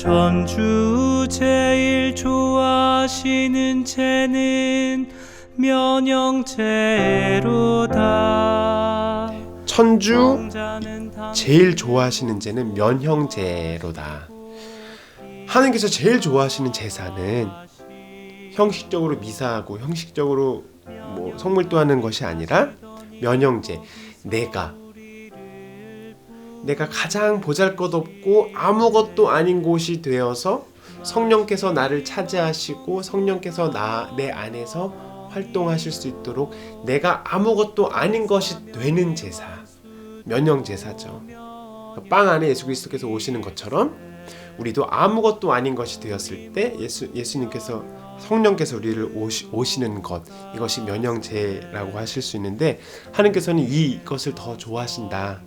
천주 제일 좋아하시는 죄는 면형죄로다. 천주 제일 좋아하시는 제는 면형제로다. 하나님께서 제일 좋아하시는 제사는 형식적으로 미사하고 형식적으로 성물도 하는 것이 아니라 면형제, 내가 가장 보잘것없고 아무것도 아닌 곳이 되어서 성령께서 나를 차지하시고 성령께서 내 안에서 활동하실 수 있도록 내가 아무것도 아닌 것이 되는 제사, 면형제사죠. 빵 안에 예수 그리스도께서 오시는 것처럼 우리도 아무것도 아닌 것이 되었을 때 예수님께서 성령께서 우리를 오시는 것, 이것이 면형제라고 하실 수 있는데 하나님께서는 이것을 더 좋아하신다.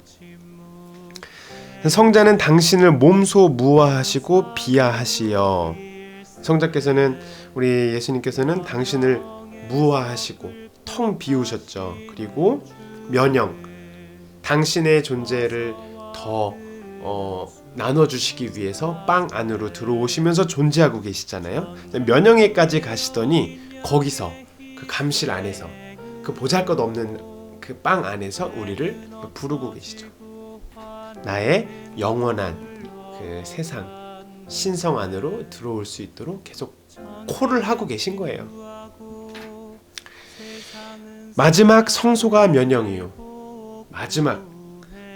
성자는 당신을 몸소 무화하시고 비하하시어. 성자께서는 우리 예수님께서는 당신을 무화하시고 텅 비우셨죠. 그리고 면형, 당신의 존재를 더 나눠주시기 위해서 빵 안으로 들어오시면서 존재하고 계시잖아요. 면형에까지 가시더니 거기서 그 감실 안에서 그 보잘것없는 그 빵 안에서 우리를 부르고 계시죠. 나의 영원한 그 세상 신성 안으로 들어올 수 있도록 계속 콜을 하고 계신 거예요. 마지막 성소가 면형이요. 마지막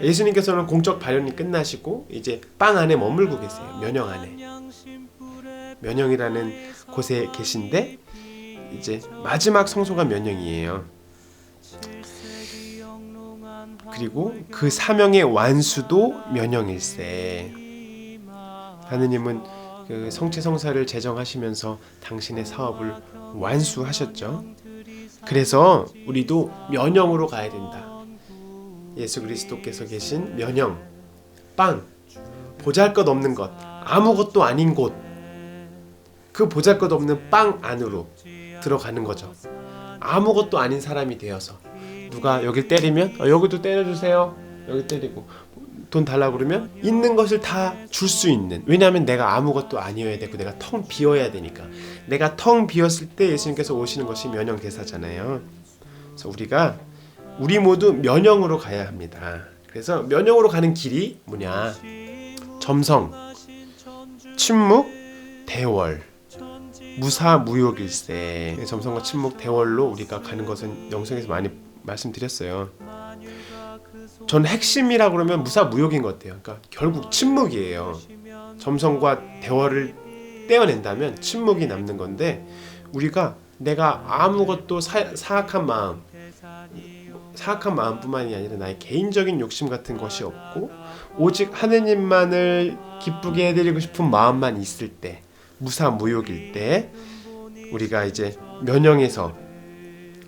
예수님께서는 공적 발현이 끝나시고 이제 빵 안에 머물고 계세요. 면형 안에. 면형이라는 곳에 계신데 이제 마지막 성소가 면형이에요. 그리고 그 사명의 완수도 면형일세. 하느님은 그 성체성사를 제정하시면서 당신의 사업을 완수하셨죠. 그래서 우리도 면형으로 가야 된다. 예수 그리스도께서 계신 면형, 빵, 보잘것없는 것, 아무것도 아닌 곳, 그 보잘것없는 빵 안으로 들어가는 거죠. 아무것도 아닌 사람이 되어서 누가 여길 때리면 여기도 때려주세요. 여기 때리고 돈 달라고 그러면 있는 것을 다 줄 수 있는, 왜냐하면 내가 아무것도 아니어야 되고 내가 텅 비어야 되니까. 내가 텅 비었을 때 예수님께서 오시는 것이 면형대사잖아요. 그래서 우리 모두 면형으로 가야 합니다. 그래서 면형으로 가는 길이 뭐냐? 점성, 침묵, 대월, 무사무욕일세. 점성과 침묵, 대월로 우리가 가는 것은 영성에서 많이 말씀드렸어요. 전 핵심이라고 그러면 무사무욕인 것 같아요. 그러니까 결국 침묵이에요. 점성과 대월을 떼어낸다면 침묵이 남는 건데, 우리가 내가 아무것도 사악한 마음뿐만이 아니라 나의 개인적인 욕심 같은 것이 없고 오직 하느님만을 기쁘게 해드리고 싶은 마음만 있을 때, 무사무욕일 때 우리가 이제 면형에서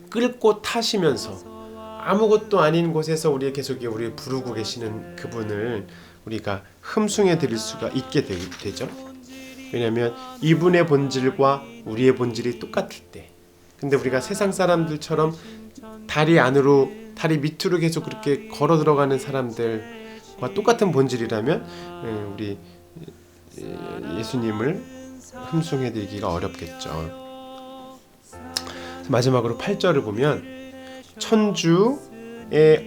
끌고 타시면서 아무것도 아닌 곳에서 우리를 부르고 계시는 그분을 우리가 흠숭해 드릴 수가 있게 되죠. 왜냐하면 이분의 본질과 우리의 본질이 똑같을 때. 근데 우리가 세상 사람들처럼 다리 밑으로 계속 그렇게 걸어 들어가는 사람들과 똑같은 본질이라면 우리 예수님을 흠숭해 드리기가 어렵겠죠. 마지막으로 8절을 보면 천주의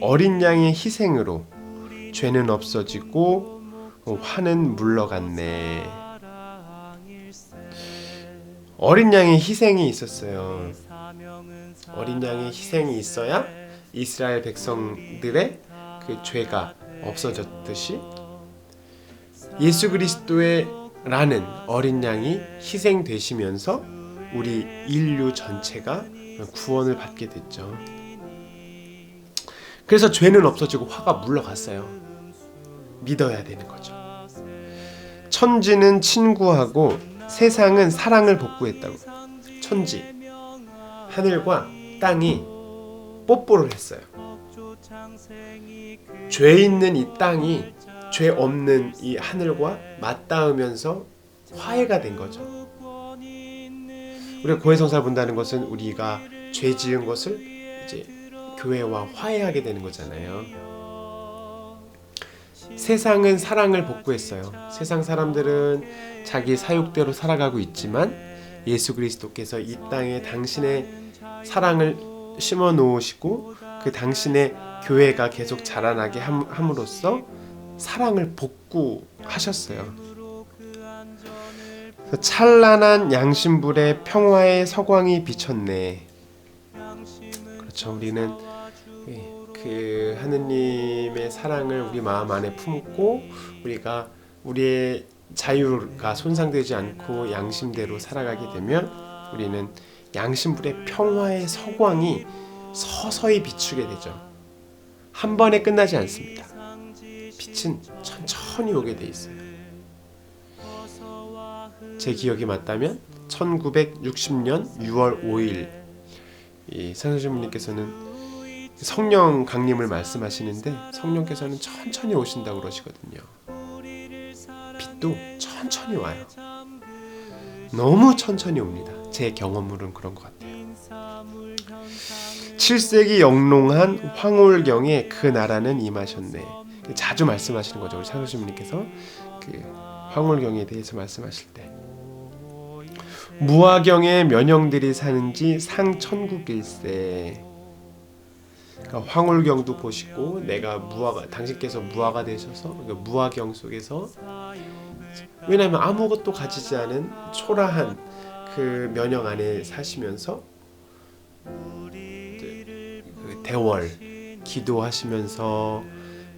어린 양의 희생으로 죄는 없어지고 화는 물러갔네. 어린 양의 희생이 있었어요. 어린 양의 희생이 있어야 이스라엘 백성들의 그 죄가 없어졌듯이 예수 그리스도라는 어린 양이 희생되시면서 우리 인류 전체가 구원을 받게 됐죠. 그래서 죄는 없어지고 화가 물러갔어요. 믿어야 되는 거죠. 천지는 친구하고 세상은 사랑을 복구했다고. 천지, 하늘과 땅이 뽀뽀를 했어요. 죄 있는 이 땅이 죄 없는 이 하늘과 맞닿으면서 화해가 된 거죠. 우리가 고해성사를 본다는 것은 우리가 죄 지은 것을 이제 교회와 화해하게 되는 거잖아요. 세상은 사랑을 복구했어요. 세상 사람들은 자기 사욕대로 살아가고 있지만 예수 그리스도께서 이 땅에 당신의 사랑을 심어 놓으시고 그 당신의 교회가 계속 자라나게 함으로써 사랑을 복구하셨어요. 찬란한 양심불에 평화의 서광이 비쳤네. 그렇죠. 우리는 그 하느님의 사랑을 우리 마음 안에 품고 우리가 우리의 자유가 손상되지 않고 양심대로 살아가게 되면 우리는 양심불의 평화의 서광이 서서히 비추게 되죠. 한 번에 끝나지 않습니다. 빛은 천천히 오게 돼 있어요. 제 기억이 맞다면 1960년 6월 5일 이 sanso주님께서는 성령 강림을 말씀하시는데 성령께서는 천천히 오신다고 그러시거든요. 빛도 천천히 와요. 너무 천천히 옵니다. 제 경험으로는 그런 것 같아요. 7세기 영롱한 황홀경에 그 나라는 임하셨네. 자주 말씀하시는 거죠. 우리 sanso주님께서 그 황홀경에 대해서 말씀하실 때 무화경에 면형들이 사는지 상천국일세. 그러니까 황홀경도 보시고 내가 당신께서 무화가 되셔서 무화경 속에서 왜냐하면 아무것도 가지지 않은 초라한 그 면형 안에 사시면서 그 대월 기도하시면서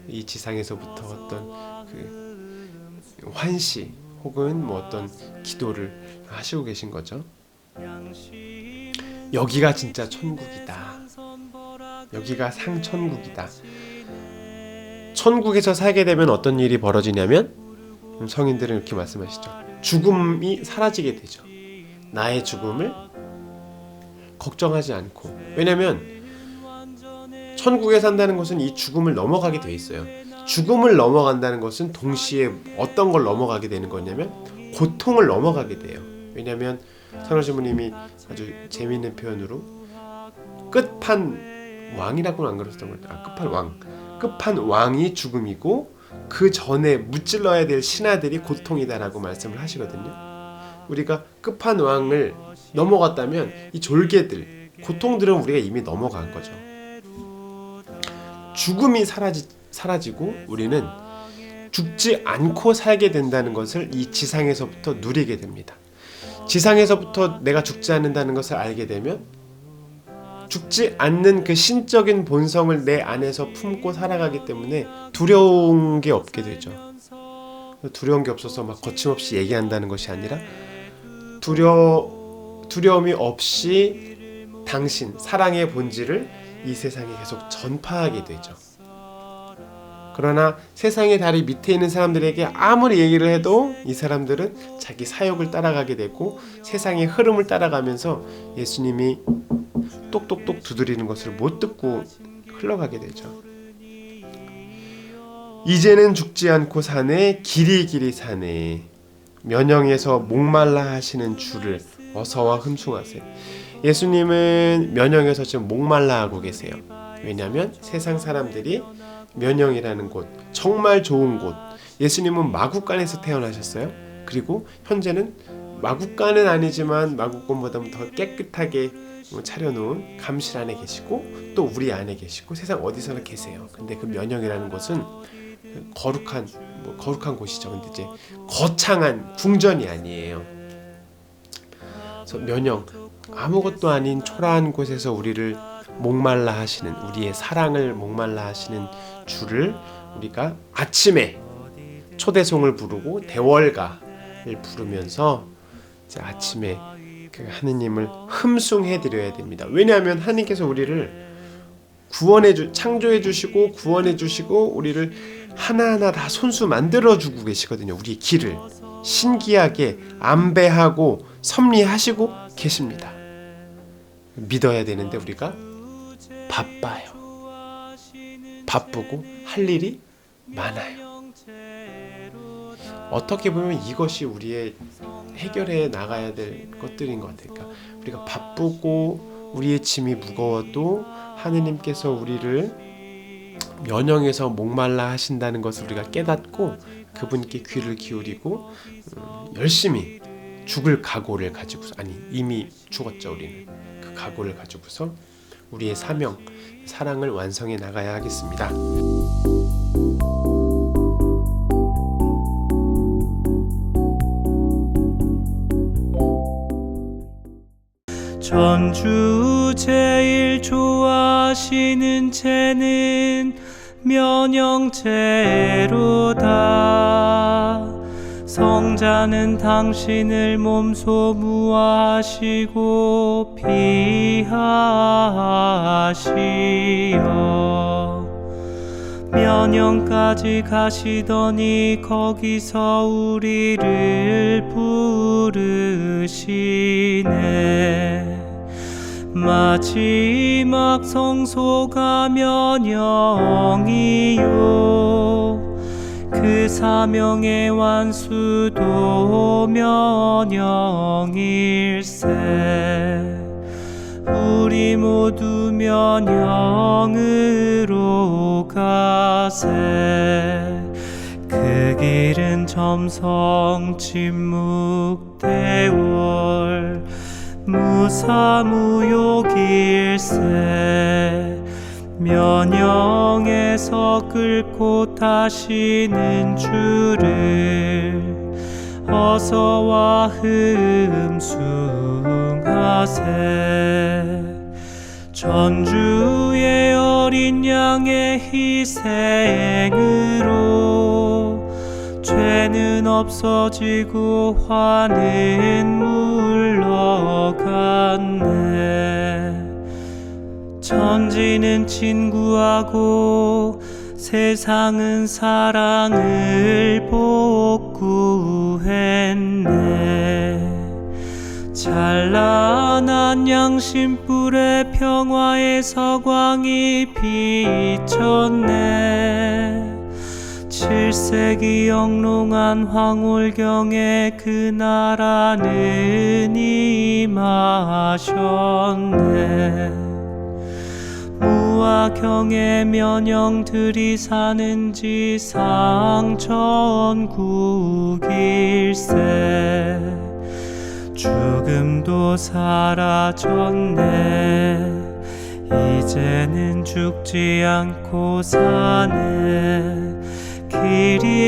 이 지상에서부터 어떤 그 환시 혹은 뭐 어떤 기도를 하시고 계신 거죠. 여기가 진짜 천국이다. 여기가 상천국이다. 천국에서 살게 되면 어떤 일이 벌어지냐면 성인들은 이렇게 말씀하시죠. 죽음이 사라지게 되죠. 나의 죽음을 걱정하지 않고. 왜냐하면 천국에 산다는 것은 이 죽음을 넘어가게 돼 있어요. 죽음을 넘어간다는 것은 동시에 어떤 걸 넘어가게 되는 거냐면 고통을 넘어가게 돼요. 왜냐하면 sanso주님이 아주 재미있는 표현으로 끝판왕이라고는 안 그러셨던 것 같아요. 끝판왕이 죽음이고 그 전에 무찔러야 될 신하들이 고통이다라고 말씀을 하시거든요. 우리가 끝판왕을 넘어갔다면 이 졸개들, 고통들은 우리가 이미 넘어간 거죠. 죽음이 사라지고 우리는 죽지 않고 살게 된다는 것을 이 지상에서부터 누리게 됩니다. 지상에서부터 내가 죽지 않는다는 것을 알게 되면 죽지 않는 그 신적인 본성을 내 안에서 품고 살아가기 때문에 두려운 게 없게 되죠. 두려운 게 없어서 막 거침없이 얘기한다는 것이 아니라 두려움이 없이 당신 사랑의 본질을 이 세상에 계속 전파하게 되죠. 그러나 세상의 다리 밑에 있는 사람들에게 아무리 얘기를 해도 이 사람들은 자기 사욕을 따라가게 되고 세상의 흐름을 따라가면서 예수님이 똑똑똑 두드리는 것을 못 듣고 흘러가게 되죠. 이제는 죽지 않고 사네 길이길이 사네. 면형에서 목말라 하시는 주를 어서와 흠숭하세. 예수님은 면형에서 지금 목말라 하고 계세요. 왜냐하면 세상 사람들이 면형이라는 곳, 정말 좋은 곳, 예수님은 마국간에서 태어나셨어요. 그리고 현재는 마국간은 아니지만 마국간보다 더 깨끗하게 차려놓은 감실 안에 계시고 또 우리 안에 계시고 세상 어디서나 계세요. 근데 그 면형이라는 곳은 거룩한 곳이죠. 근데 이제 거창한 궁전이 아니에요. 그래서 면형, 아무것도 아닌 초라한 곳에서 우리를 목말라 하시는, 우리의 사랑을 목말라 하시는 주를 우리가 아침에 초대송을 부르고 대월가를 부르면서 이제 아침에 그 하느님을 흠숭해 드려야 됩니다. 왜냐하면 하느님께서 우리를 창조해 주시고 구원해 주시고 우리를 하나하나 다 손수 만들어 주고 계시거든요. 우리의 길을 신기하게 안배하고 섭리하시고 계십니다. 믿어야 되는데 우리가 바빠요. 바쁘고 할 일이 많아요. 어떻게 보면 이것이 우리의 해결해 나가야 될 것들인 것 같아요. 그러니까 우리가 바쁘고 우리의 짐이 무거워도 하느님께서 우리를 면역에서 목말라 하신다는 것을 우리가 깨닫고 그분께 귀를 기울이고 열심히 죽을 각오를 가지고서, 아니 이미 죽었죠. 우리는 그 각오를 가지고서 우리의 사명, 사랑을 완성해 나가야 하겠습니다. 전주 제일 좋아하시는 채는 면형제로다. 성자는 당신을 몸소 무하시고 피하시어 면형까지 가시더니 거기서 우리를 부르시네. 마지막 성소가 면형이요, 그 사명의 완수도 면형일세. 우리 모두 면형으로 가세. 그 길은 점성 침묵대월 무사무욕일세. 면형에서 끓고 타시는 주를 어서와 흠숭하세. 전주의 어린 양의 희생으로 죄는 없어지고 화는 물러갔네. 천지는 친구하고 세상은 사랑을 복구했네. 찬란한 양심불의 평화의 서광이 비쳤네. 7세기 영롱한 황홀경에 그 나라는 임하셨네. 무화경의 면형들이 사는지 상천국일세. 죽음도 사라졌네. 이제는 죽지 않고 사네.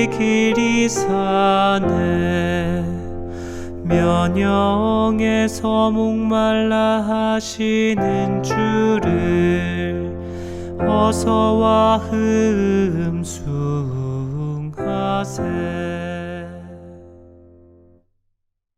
길이 사네. 면형에서 목말라 하시는 주를 어서와 흠숭하세.